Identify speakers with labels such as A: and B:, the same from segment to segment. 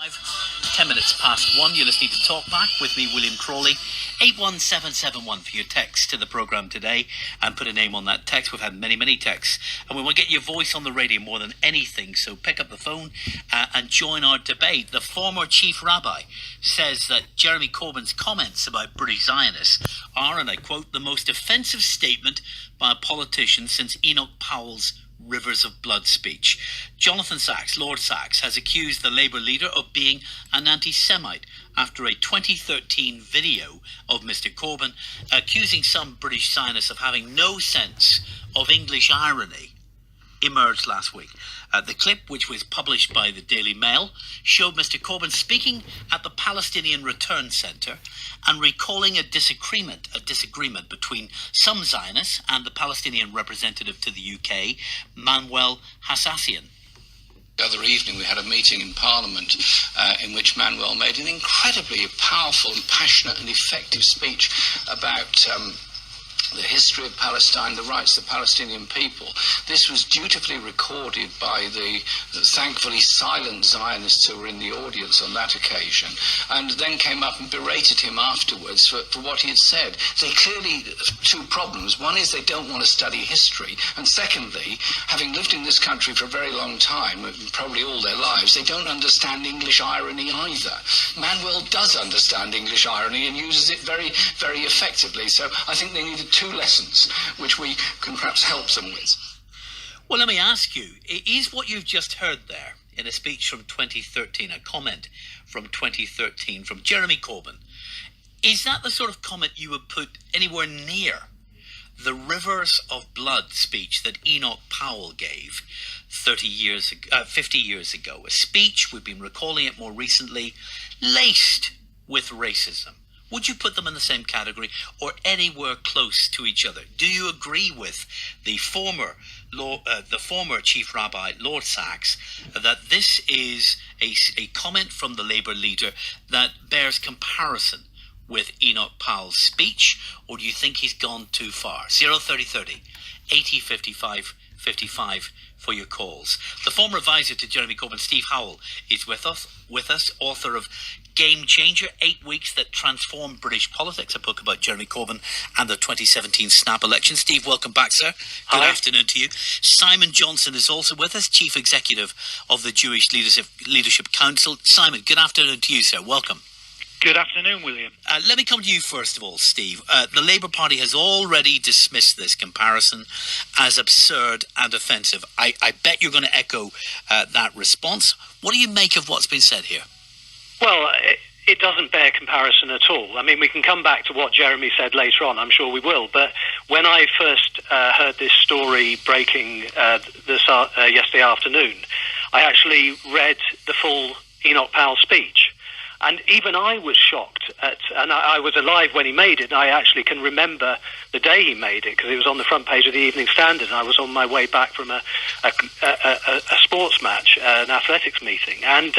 A: 10 minutes past 1, you're listening to TalkBack with me, William Crawley. 81771 for your text to the programme today, and put a name on that text. We've had many texts, and we want to get your voice on the radio more than anything, so pick up the phone and join our debate. The former Chief Rabbi says that Jeremy Corbyn's comments about British Zionists are, and I quote, the most offensive statement by a politician since Enoch Powell's Rivers of Blood speech. Jonathan Sacks, Lord Sacks, has accused the Labour leader of being an anti-Semite after a 2013 video of Mr Corbyn accusing some British Zionists of having no sense of English irony emerged last week. The clip, which was published by the Daily Mail, showed Mr Corbyn speaking at the Palestinian Return Centre and recalling a disagreement between some Zionists and the Palestinian representative to the UK, Manuel Hassassian.
B: The other evening we had a meeting in Parliament in which Manuel made an incredibly powerful and passionate and effective speech about the history of Palestine, the rights of the Palestinian people. This was dutifully recorded by the thankfully silent Zionists who were in the audience on that occasion, and then came up and berated him afterwards for what he had said. They clearly have two problems. One is they don't want to study history, and secondly, having lived in this country for a very long time, probably all their lives, they don't understand English irony either. Manuel does understand English irony and uses it very effectively, so I think they needed two lessons which we can perhaps help them with.
A: Well, let me ask you, is what you've just heard there in a speech from 2013, a comment from 2013 from Jeremy Corbyn, is that the sort of comment you would put anywhere near the Rivers of Blood speech that Enoch Powell gave 50 years ago? A speech, we've been recalling it more recently, laced with racism. Would you put them in the same category or anywhere close to each other? Do you agree with the former Chief Rabbi Lord Sacks that this is a comment from the Labour leader that bears comparison with Enoch Powell's speech, or do you think he's gone too far? 03030 80 55 55 for your calls. The former advisor to Jeremy Corbyn, Steve Howell, is with us, author of Game Changer, 8 Weeks That Transformed British Politics, a book about Jeremy Corbyn and the 2017 snap election. Steve, welcome back, sir. Good afternoon to you. Simon Johnson is also with us, Chief Executive of the Jewish Leadership Council. Simon, good afternoon to you, sir. Welcome.
C: Good afternoon, William.
A: Let me come to you first of all, Steve. The Labour Party has already dismissed this comparison as absurd and offensive. I bet you're going to echo that response. What do you make of what's been said here?
C: Well, it doesn't bear comparison at all. I mean, we can come back to what Jeremy said later on. I'm sure we will. But when I first heard this story breaking yesterday afternoon, I actually read the full Enoch Powell speech. And even I was shocked and I was alive when he made it, and I actually can remember the day he made it, because it was on the front page of the Evening Standard, and I was on my way back from a sports match, an athletics meeting, and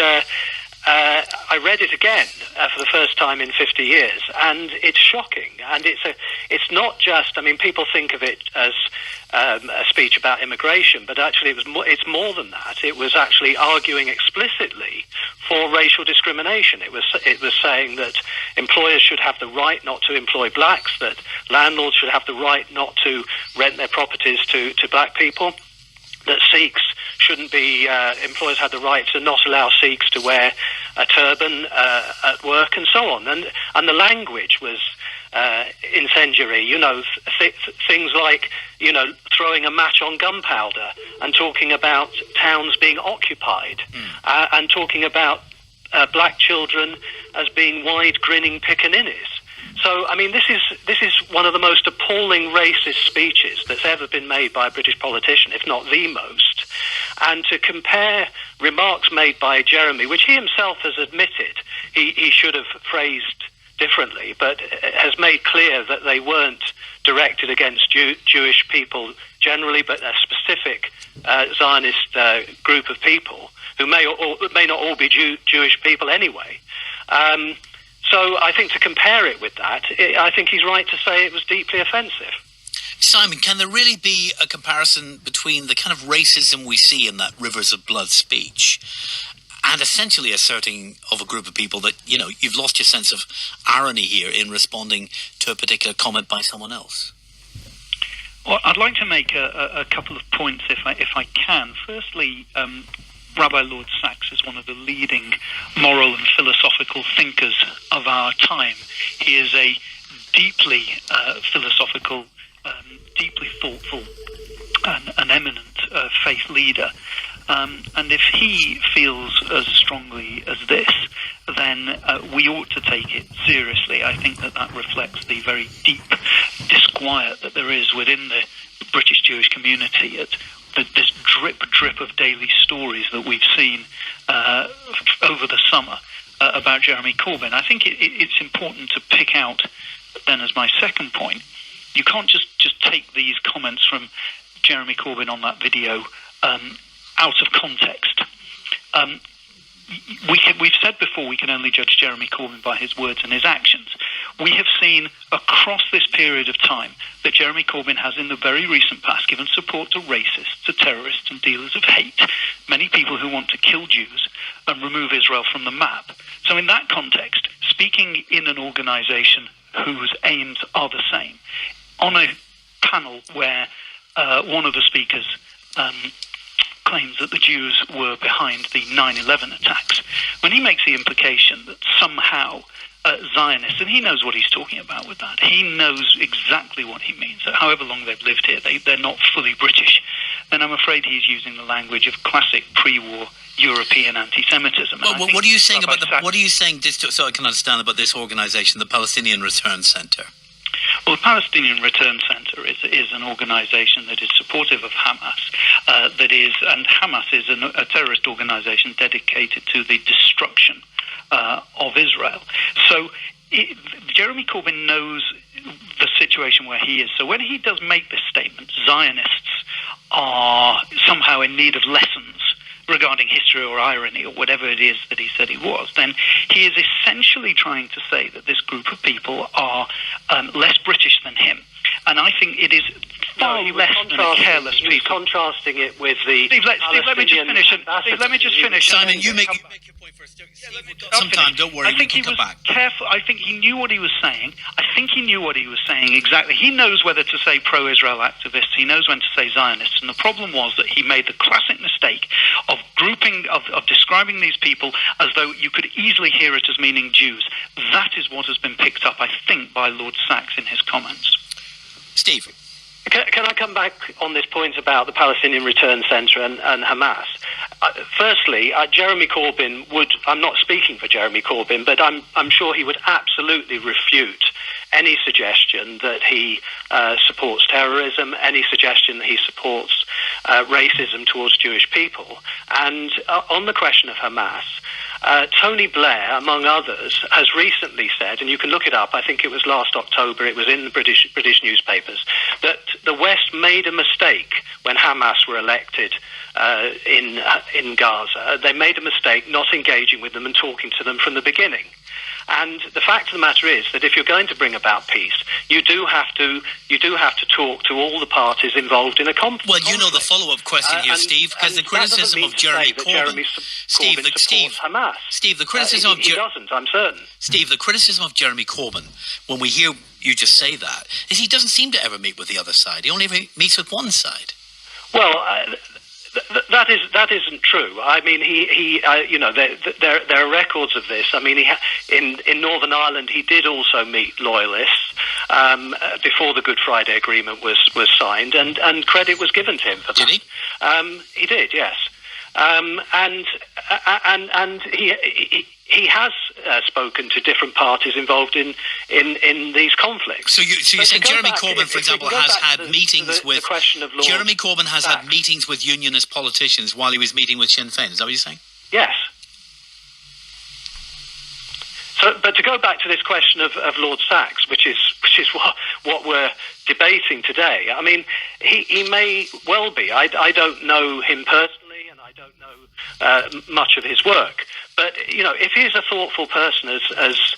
C: I read it again for the first time in 50 years, and it's shocking. And it's not just, I mean, people think of it as a speech about immigration, but actually it's more than that. It was actually arguing explicitly for racial discrimination. It was saying that employers should have the right not to employ blacks, that landlords should have the right not to rent their properties to black people, that Sikhs shouldn't be, employers had the right to not allow Sikhs to wear a turban at work, and so on. And the language was incendiary, things like, throwing a match on gunpowder, and talking about towns being occupied, and talking about black children as being wide grinning pickaninnies. So, I mean, this is one of the most appalling racist speeches that's ever been made by a British politician, if not the most. And to compare remarks made by Jeremy, which he himself has admitted he should have phrased differently, but has made clear that they weren't directed against Jewish people generally, but a specific Zionist group of people who may not all be Jewish people anyway. So I think to compare it with that, I think he's right to say it was deeply offensive.
A: Simon, can there really be a comparison between the kind of racism we see in that Rivers of Blood speech and essentially asserting of a group of people that, you've lost your sense of irony here in responding to a particular comment by someone else.
D: Well, I'd like to make a couple of points if I can. Firstly, Rabbi Lord Sacks is one of the leading moral and philosophical thinkers of our time. He is a deeply philosophical, deeply thoughtful and eminent faith leader. And if he feels as strongly as this, then we ought to take it seriously. I think that reflects the very deep disquiet that there is within the British Jewish community at this drip of daily stories that we've seen over the summer about Jeremy Corbyn. I think it's important to pick out, then, as my second point, you can't just take these comments from Jeremy Corbyn on that video out of context. We've said before we can only judge Jeremy Corbyn by his words and his actions. We have seen across this period of time that Jeremy Corbyn has in the very recent past given support to racists, to terrorists and dealers of hate, many people who want to kill Jews and remove Israel from the map. So in that context, speaking in an organisation whose aims are the same, on a panel where one of the speakers claims that the Jews were behind the 9/11 attacks, when he makes the implication that somehow Zionists, and he knows what he's talking about with that, he knows exactly what he means, that however long they've lived here, they're not fully British, then I'm afraid he's using the language of classic pre-war European anti-Semitism.
A: Well, what are you saying what are you saying, just so I can understand, about this organisation, the Palestinian Return Centre?
D: Well, the Palestinian Return Centre is an organisation that is supportive of Hamas, and Hamas is a terrorist organisation dedicated to the destruction of Israel. So Jeremy Corbyn knows the situation where he is. So when he does make this statement, Zionists are somehow in need of lessons regarding history or irony or whatever it is that he said he was, then he is essentially trying to say that this group of people are less British than him. And I think it is far less than a careless people.
C: He's contrasting it with the
D: Steve, let me just finish.
C: Let me just finish.
A: Simon, you make your point first. We've got some time, don't worry.
D: I think he was careful. I think he knew what he was saying. Exactly. He knows whether to say pro-Israel activists. He knows when to say Zionists. And the problem was that he made the classic mistake of describing these people as though you could easily hear it as meaning Jews. That is what has been picked up, I think, by Lord Sacks in his comments.
A: Steve.
C: Can I come back on this point about the Palestinian Return Centre and Hamas? Firstly, Jeremy Corbyn I'm not speaking for Jeremy Corbyn, but I'm sure he would absolutely refute any suggestion that he supports terrorism, any suggestion that he supports racism towards Jewish people. And on the question of Hamas, Tony Blair, among others, has recently said, and you can look it up, I think it was last October, it was in the British newspapers, that the West made a mistake when Hamas were elected in Gaza. They made a mistake not engaging with them and talking to them from the beginning. And the fact of the matter is that if you're going to bring about peace, you do have to talk to all the parties involved in a conflict.
A: Well, you know the follow-up question here, Steve, because the criticism of Jeremy Corbyn, Steve, the criticism of
C: he doesn't. I'm certain.
A: Steve, the criticism of Jeremy Corbyn, when we hear you just say that, is he doesn't seem to ever meet with the other side. He only ever meets with one side.
C: Well. That isn't true. I mean, there are records of this. I mean, in Northern Ireland, he did also meet loyalists before the Good Friday Agreement was signed, and credit was given to him for that.
A: Did he?
C: He did, yes. And he has spoken to different parties involved in these conflicts.
A: So you're saying Jeremy Corbyn, for example, has had meetings with Jeremy Corbyn has had meetings with unionist politicians while he was meeting with Sinn Féin. Is that what you're saying?
C: Yes. So, but to go back to this question of Lord Sacks, which is what we're debating today. I mean, he may well be. I don't know him personally, and I don't know much of his work. But if he's a thoughtful person, as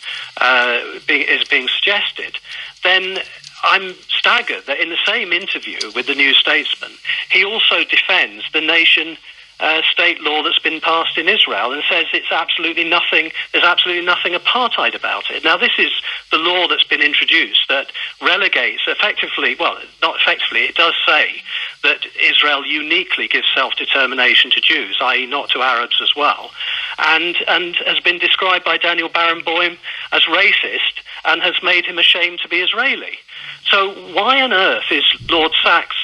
C: being suggested, then I'm staggered that in the same interview with the New Statesman, he also defends the nation state law that's been passed in Israel and says it's absolutely nothing. There's absolutely nothing apartheid about it. Now, this is the law that's been introduced that relegates effectively. Well, not effectively. It does say that Israel uniquely gives self-determination to Jews, i.e., not to Arabs as well, and has been described by Daniel Barenboim as racist and has made him ashamed to be Israeli. So why on earth is Lord Sacks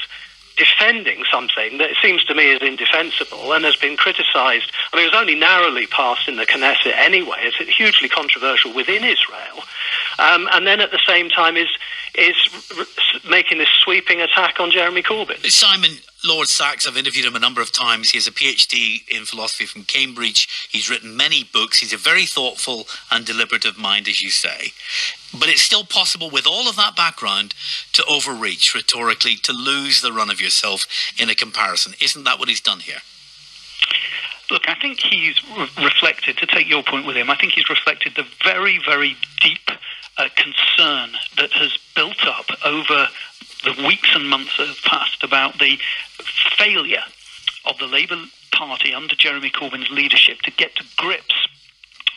C: defending something that it seems to me is indefensible and has been criticised? I mean, it was only narrowly passed in the Knesset anyway. It's hugely controversial within Israel. And then at the same time is making this sweeping attack on Jeremy Corbyn.
A: Simon, Lord Sacks, I've interviewed him a number of times. He has a PhD in philosophy from Cambridge. He's written many books. He's a very thoughtful and deliberative mind, as you say. But it's still possible, with all of that background, to overreach rhetorically, to lose the run of yourself in a comparison. Isn't that what he's done here?
D: Look, I think he's reflected, to take your point with him, I think he's reflected the very, very deep concern that has built up over the weeks and months that have passed about the failure of the Labour Party under Jeremy Corbyn's leadership to get to grips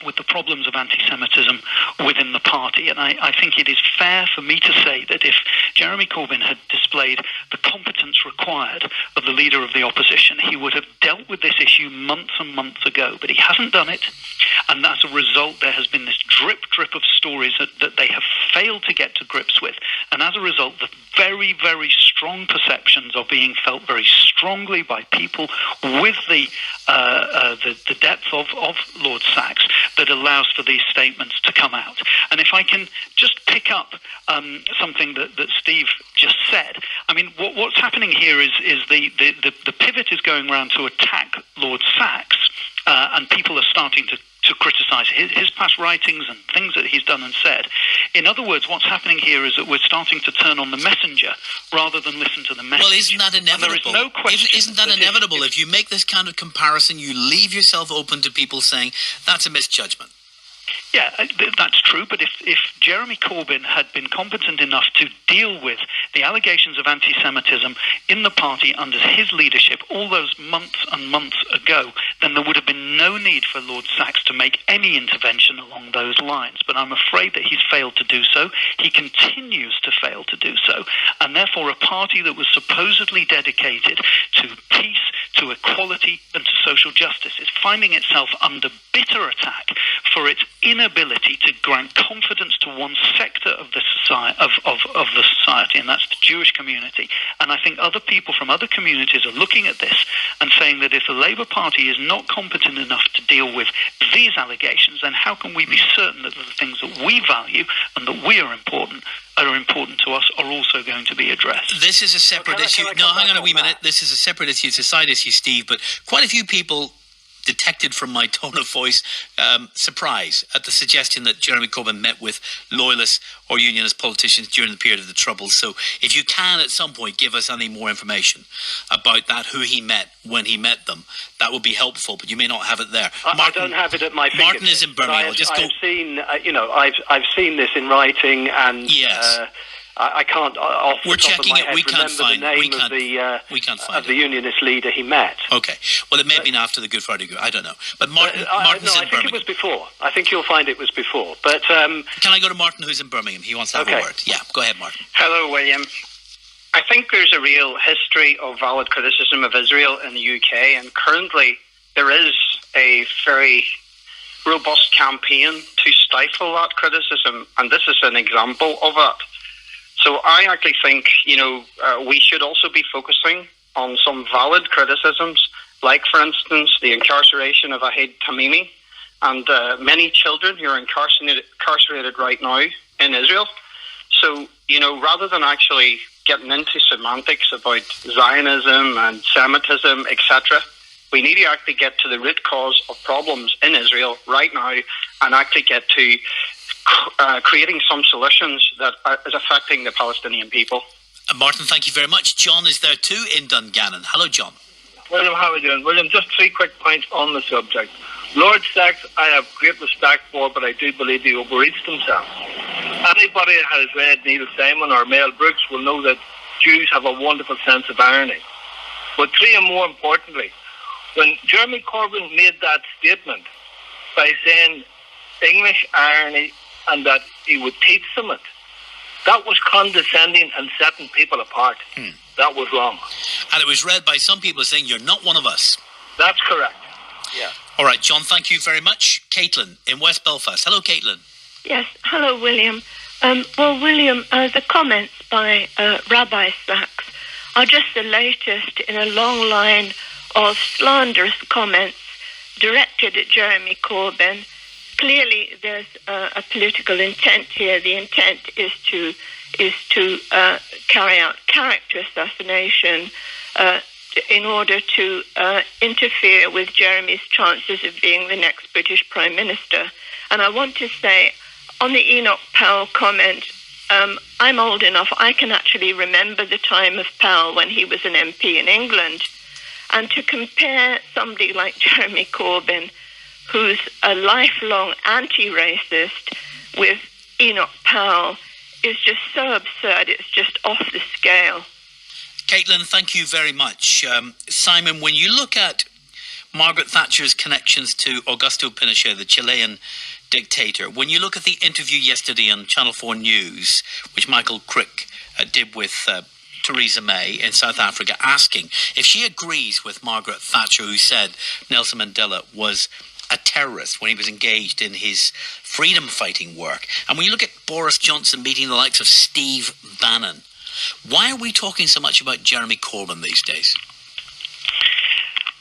D: with the problems of anti-Semitism within the party. And I think it is fair for me to say that if Jeremy Corbyn had displayed the competence required of the leader of the opposition, he would have dealt with this issue months and months ago. But he hasn't done it. And as a result, there has been this drip of stories that they have failed to get to grips with. And as a result, the very, very strong perceptions are being felt very strongly by people with the depth of Lord Sacks that allows for these statements to come out. And if I can just pick up something that Steve just said, I mean, what's happening here is the pivot is going around to attack Lord Sacks, and people are starting to criticise his past writings and things that he's done and said. In other words, what's happening here is that we're starting to turn on the messenger rather than listen to the message.
A: Well, isn't that inevitable?
D: And there is no question.
A: Isn't that inevitable? If you make this kind of comparison, you leave yourself open to people saying that's a misjudgment.
D: Yeah, that's true, but if Jeremy Corbyn had been competent enough to deal with the allegations of anti-Semitism in the party under his leadership all those months and months ago, then there would have been no need for Lord Sacks to make any intervention along those lines. But I'm afraid that he's failed to do so. He continues to fail to do so, and therefore a party that was supposedly dedicated to peace, to equality and to social justice is finding itself under bitter attack for its inability to grant confidence to one sector of the society, of the society, and that's the Jewish community. And I think other people from other communities are looking at this and saying that if the Labour Party is not competent enough to deal with these allegations, then how can we be certain that the things that we value and that we are important to us are also going to be addressed?
A: This is a separate issue. No, hang on a wee minute. This is a separate issue. It's a side issue, Steve, but quite a few people detected from my tone of voice surprise at the suggestion that Jeremy Corbyn met with loyalists or unionist politicians during the period of the Troubles. So if you can at some point give us any more information about that, who he met, when he met them, that would be helpful, but you may not have it there.
C: I don't have it at my fingertips.
A: Martin is in Birmingham.
C: I've seen, I've seen this in writing, and
A: yes.
C: I can't, off the
A: We're
C: top
A: checking
C: of my
A: it.
C: head,
A: We can't
C: remember
A: find
C: the name
A: we can't find
C: of the unionist leader he met.
A: Okay. Well, it may have been after the Good Friday. I don't know. But Martin's in
C: I
A: Birmingham.
C: think it was before. I think you'll find it was before. But
A: can I go to Martin, who's in Birmingham? He wants to have a word. Yeah, go ahead, Martin.
E: Hello, William. I think there's a real history of valid criticism of Israel in the UK, and currently there is a very robust campaign to stifle that criticism, and this is an example of it. So I actually think, we should also be focusing on some valid criticisms, like, for instance, the incarceration of Ahid Tamimi and many children who are incarcerated right now in Israel. So, rather than actually getting into semantics about Zionism and Semitism, etc., we need to actually get to the root cause of problems in Israel right now and actually get to creating some solutions that is affecting the Palestinian people.
A: Martin, thank you very much. John is there too in Dungannon. Hello, John.
F: William, how are you doing? William, just 3 quick points on the subject. Lord Sacks, I have great respect for, but I do believe he overreached himself. Anybody that has read Neil Simon or Mel Brooks will know that Jews have a wonderful sense of irony. But 3, and more importantly, When Jeremy Corbyn made that statement by saying English irony and that he would teach them it, that was condescending and setting people apart. That was wrong.
A: And it was read by some people as saying, you're not one of us.
F: That's correct. Yeah.
A: All right, John, thank you very much. Caitlin in West Belfast. Hello, Caitlin.
G: Yes, hello, William. Well, William, the comments by Rabbi Sacks are just the latest in a long line of slanderous comments directed at Jeremy Corbyn. Clearly, there's a political intent here. The intent is to carry out character assassination in order to interfere with Jeremy's chances of being the next British Prime Minister. And I want to say, on the Enoch Powell comment, I'm old enough, I can actually remember the time of Powell when he was an MP in England. And to compare somebody like Jeremy Corbyn, who's a lifelong anti-racist, with Enoch Powell, is just so absurd, it's just off the scale.
A: Caitlin, thank you very much. Simon, when you look at Margaret Thatcher's connections to Augusto Pinochet, the Chilean dictator, when you look at the interview yesterday on Channel 4 News, which Michael Crick did with Theresa May in South Africa, asking if she agrees with Margaret Thatcher, who said Nelson Mandela was a terrorist when he was engaged in his freedom-fighting work. And when you look at Boris Johnson meeting the likes of Steve Bannon, why are we talking so much about Jeremy Corbyn these days?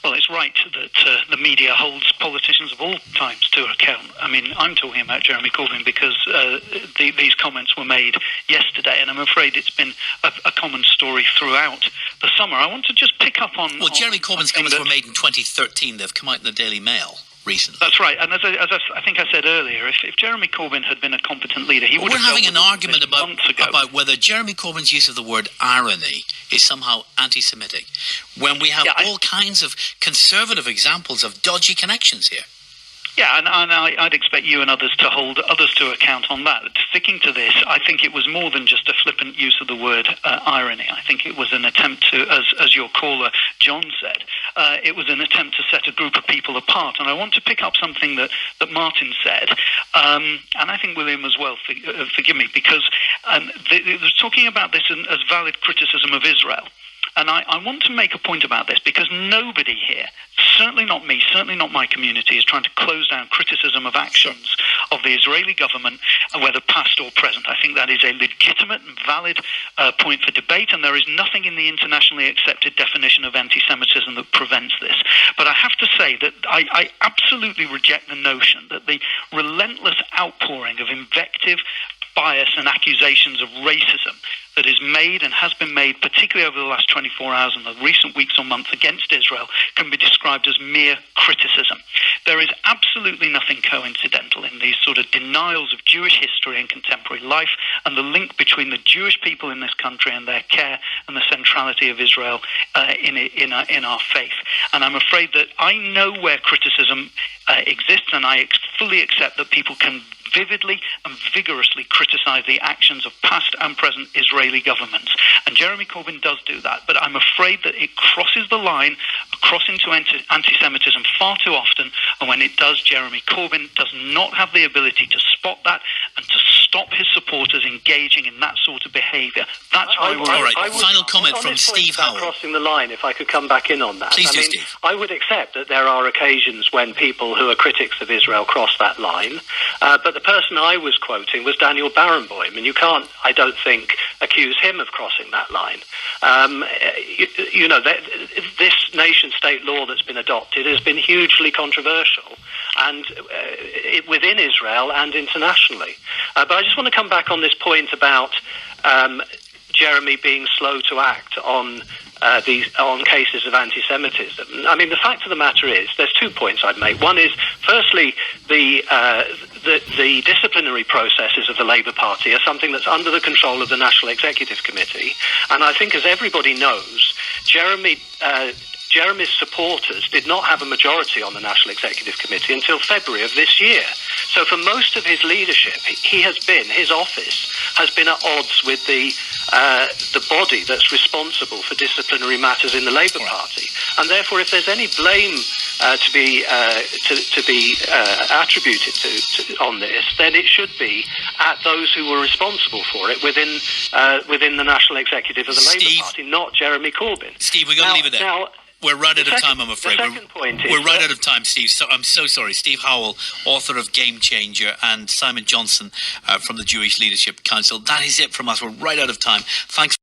D: Well, it's right that the media holds politicians of all times to account. I mean, I'm talking about Jeremy Corbyn because these comments were made yesterday, and I'm afraid it's been a common story throughout the summer. I want to just pick up on...
A: Well, Jeremy Corbyn's comments were made in 2013. They've come out in the Daily Mail recently.
D: That's right, and as I think I said earlier, if Jeremy Corbyn had been a competent leader, he would have...
A: We're having an argument about whether Jeremy Corbyn's use of the word irony is somehow anti-Semitic, when we have all kinds of conservative examples of dodgy connections here.
D: Yeah, and I'd expect you and others to hold others to account on that. Sticking to this, I think it was more than just a flippant use of the word irony. I think it was an attempt to, as your caller John said, it was an attempt to set a group of people apart. And I want to pick up something that Martin said, and I think William as well, forgive me, because they were talking about this as valid criticism of Israel. And I want to make a point about this because nobody here, certainly not me, certainly not my community, is trying to close down criticism of actions of the Israeli government, whether past or present. I think that is a legitimate and valid point for debate, and there is nothing in the internationally accepted definition of anti-Semitism that prevents this. But I have to say that I absolutely reject the notion that the relentless outpouring of invective, bias and accusations of racism that is made and has been made, particularly over the last 24 hours and the recent weeks or months against Israel, can be described as mere criticism. There is absolutely nothing coincidental in these sort of denials of Jewish history and contemporary life and the link between the Jewish people in this country and their care and the centrality of Israel in our faith. And I'm afraid that I know where criticism exists, and I fully accept that people can vividly and vigorously criticize the actions of past and present Israeli governments. And Jeremy Corbyn does do that, but I'm afraid that it crosses the line across into anti-Semitism far too often, and when it does, Jeremy Corbyn does not have the ability to spot that and to stop his supporters engaging in that sort of behaviour. That's why we're...
A: All right, final comment from Steve Howell.
C: Crossing the line, if I could come back in on that.
A: Please do, Steve.
C: I would accept that there are occasions when people who are critics of Israel cross that line, but the person I was quoting was Daniel Barenboim, and you can't, I don't think, accuse him of crossing that line. This nation-state law that's been adopted has been hugely controversial, and within Israel and internationally. But I just want to come back on this point about Jeremy being slow to act on cases of anti-Semitism. I mean, the fact of the matter is, there's 2 points I'd make. One is, firstly, the disciplinary processes of the Labour Party are something that's under the control of the National Executive Committee. And I think, as everybody knows, Jeremy's supporters did not have a majority on the National Executive Committee until February of this year. So for most of his leadership, his office has been at odds with the body that's responsible for disciplinary matters in the Labour Party. And therefore, if there's any blame to be attributed to on this, then it should be at those who were responsible for it within the national executive of the Labour Party, not Jeremy Corbyn.
A: Steve, we're going to leave it there.
C: Now,
A: we're right out of time, I'm afraid. We're right out of time, Steve. So I'm so sorry. Steve Howell, author of Game Changer, and Simon Johnson from the Jewish Leadership Council. That is it from us. We're right out of time. Thanks.